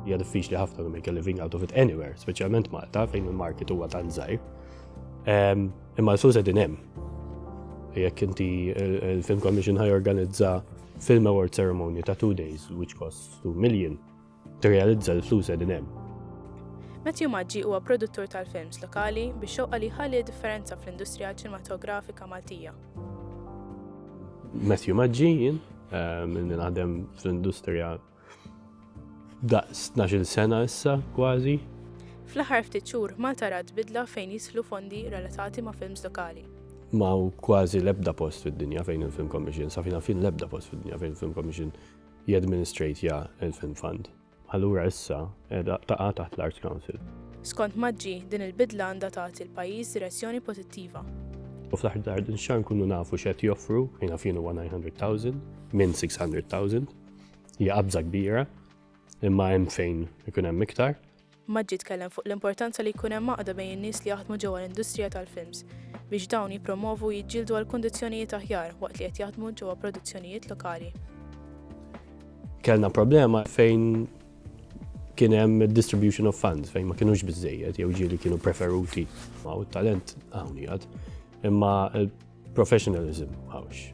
Hija diffiċli ħafna to make a living out of it anywhere, speċjalment Malta fejn il-market huwa tant żgħir. Imma l-flus qegħdin hemm. Jekk inti il-Film Commission ħajorganizza Film Award Ceremony ta' 2 days, which costs 2 million, tirrealizza l-flus qegħdin hemm. Matthew Maggi huwa produttur tal-films lokali biex xewqa li ħalli differenza fl-industrija ċinematografika Maltija. Matthew Maggi jien, naħdem fl-industrija daqs 12 sena issa kważi. Fl-aħħar ftit xhur Malta rat bidla fejn jislu fondi relatati ma' films lokali. Ma' kważi l-ebda post fid-dinja fejn il-Film Commission, safina fin l-ebda post fid-dinja fejn il-Film Commission jadministratja il-Film Fund. Allura issa taqa' taħt l-Arts Council. Skont Maggi, din il-bidla għandha tagħti l-pajjiż direzzjoni pożittiva. U fl-aħħar din xahar nkunu nafu x'qed joffru, ħina fien huwa 900,000 minn 600,000. Hija qabża kbira, imma hemm fejn ikun hemm iktar. Maggi tkellem fuq l-importanza li jkun hemm għaqda bejn in-nies li jaħdmu ġewwa l-industrija tal-films biex dawn jippromovu jiġġieldu għal kundizzjonijiet aħjar waqt li qed jaħdmu ġewwa produzzjonijiet lokali. Kellna problema fejn kien hemm distribution of funds fejn ma kinux biżżejjed jew ġieli kienu preferuti ma' talent hawn jgħid imma il-professionalism mawx.